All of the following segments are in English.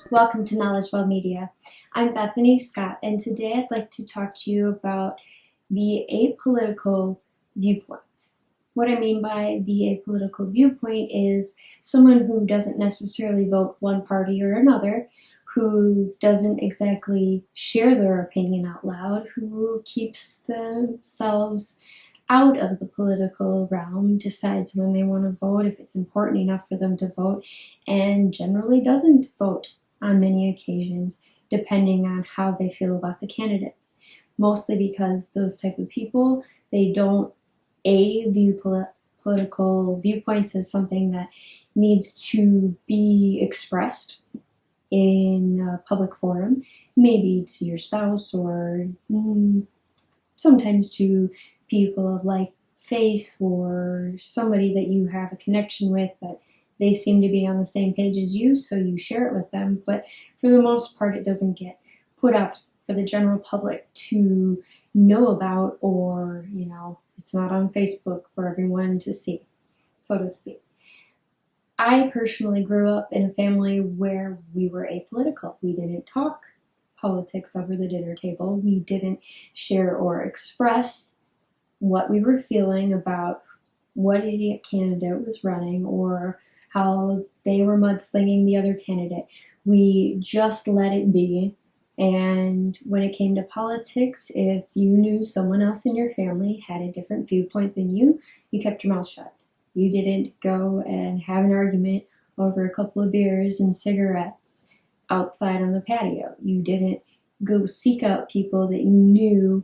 Welcome to KnowledgeWell Media. I'm Bethany Scott, and today I'd like to talk to you about the apolitical viewpoint. What I mean by the apolitical viewpoint is someone who doesn't necessarily vote one party or another, who doesn't exactly share their opinion out loud, who keeps themselves out of the political realm, decides when they want to vote, if it's important enough for them to vote, and generally doesn't vote on many occasions, depending on how they feel about the candidates. Mostly because those type of people, they don't view political viewpoints as something that needs to be expressed in a public forum, maybe to your spouse or sometimes to people of like faith or somebody that you have a connection with that they seem to be on the same page as you, so you share it with them. But for the most part, it doesn't get put out for the general public to know about, or, it's not on Facebook for everyone to see, so to speak. I personally grew up in a family where we were apolitical. We didn't talk politics over the dinner table. We didn't share or express what we were feeling about what idiot candidate was running or how they were mudslinging the other candidate. We just let it be. And when it came to politics, if you knew someone else in your family had a different viewpoint than you kept your mouth shut. You didn't go and have an argument over a couple of beers and cigarettes outside on the patio. You didn't go seek out people that you knew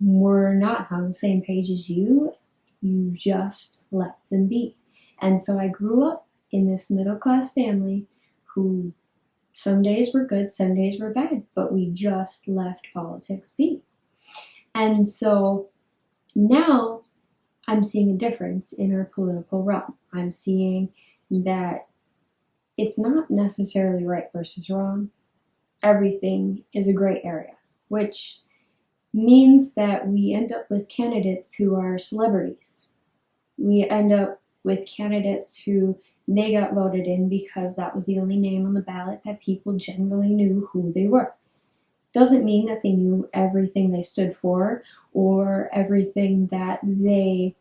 were not on the same page as you. You just let them be. And so I grew up in this middle-class family who some days were good, some days were bad, but we just left politics be. And so now I'm seeing a difference in our political realm. I'm seeing that it's not necessarily right versus wrong. Everything is a gray area, which means that we end up with candidates who are celebrities. We end up with candidates who they got voted in because that was the only name on the ballot that people generally knew who they were. Doesn't mean that they knew everything they stood for or everything that they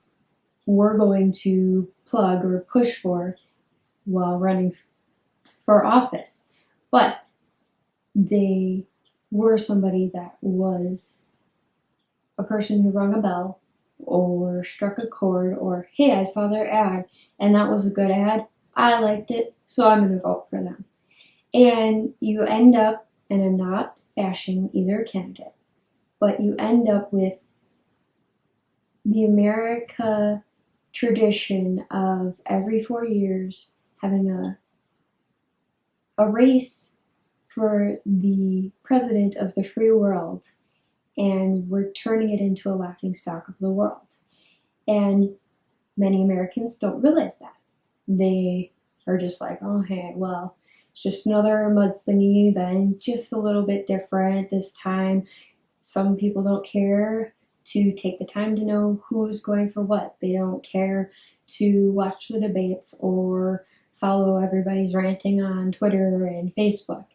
were going to plug or push for while running for office. But they were somebody that was a person who rung a bell or struck a chord, or hey, I saw their ad and that was a good ad, I liked it, so I'm going to vote for them. And you end up, and I'm not bashing either candidate, but you end up with the America tradition of every 4 years having a race for the president of the free world, and we're turning it into a laughingstock of the world. And many Americans don't realize that. They are just like, oh, hey, well, it's just another mudslinging event, just a little bit different this time. Some people don't care to take the time to know who's going for what. They don't care to watch the debates or follow everybody's ranting on Twitter and Facebook.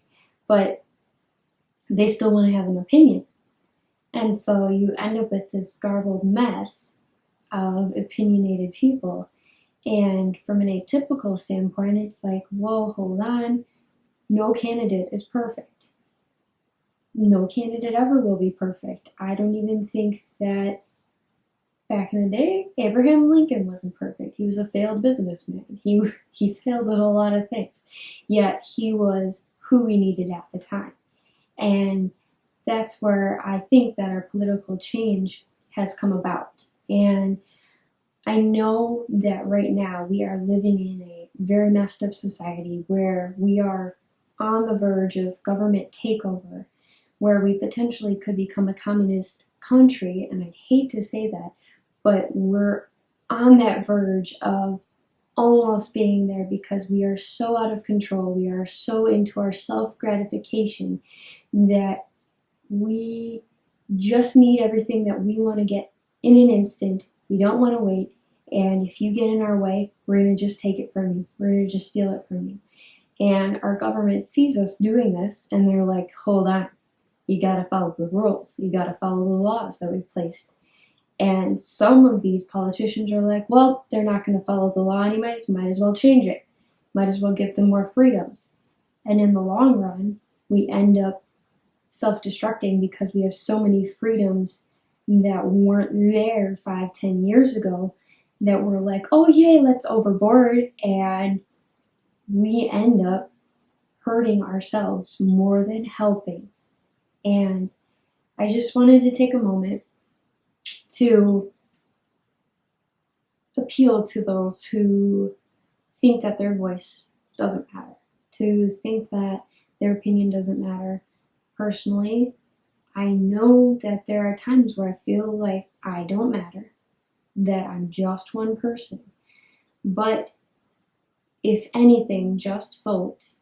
But they still want to have an opinion. And so you end up with this garbled mess of opinionated people. And from an atypical standpoint, it's like, whoa, hold on. No candidate is perfect. No candidate ever will be perfect. I don't even think that back in the day, Abraham Lincoln wasn't perfect. He was a failed businessman. He failed at a lot of things. Yet he was who we needed at the time. And that's where I think that our political change has come about. And I know that right now we are living in a very messed up society where we are on the verge of government takeover, where we potentially could become a communist country, and I'd hate to say that, but we're on that verge of almost being there because we are so out of control, we are so into our self-gratification that we just need everything that we want to get in an instant. We don't want to wait. And if you get in our way, we're going to just take it from you. We're going to just steal it from you. And our government sees us doing this, and they're like, hold on. You got to follow the rules. You got to follow the laws that we've placed. And some of these politicians are like, well, they're not going to follow the law anyways. Might as well change it. Might as well give them more freedoms. And in the long run, we end up self-destructing because we have so many freedoms that weren't there 5-10 years ago that we're like, oh yay, let's overboard. And we end up hurting ourselves more than helping. And I just wanted to take a moment to appeal to those who think that their voice doesn't matter, to think that their opinion doesn't matter. Personally, I know that there are times where I feel like I don't matter, that I'm just one person. But if anything, just vote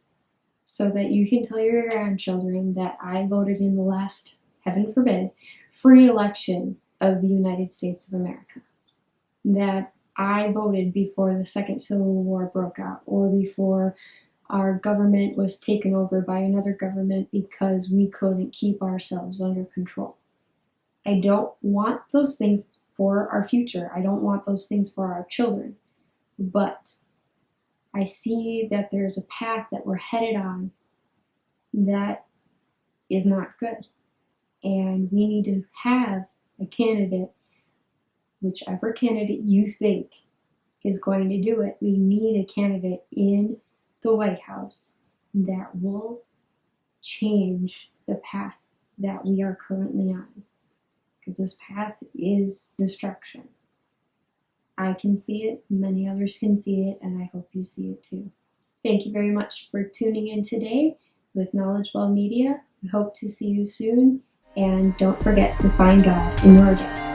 so that you can tell your grandchildren that I voted in the last, heaven forbid, free election of the United States of America. That I voted before the Second Civil War broke out, or before our government was taken over by another government because we couldn't keep ourselves under control. I don't want those things for our future. I don't want those things for our children. But I see that there's a path that we're headed on that is not good. And we need to have a candidate, whichever candidate you think is going to do it. We need a candidate in the White House that will change the path that we are currently on. Because this path is destruction. I can see it, many others can see it, and I hope you see it too. Thank you very much for tuning in today with KnowledgeWell Media. We hope to see you soon, and don't forget to find God in your day.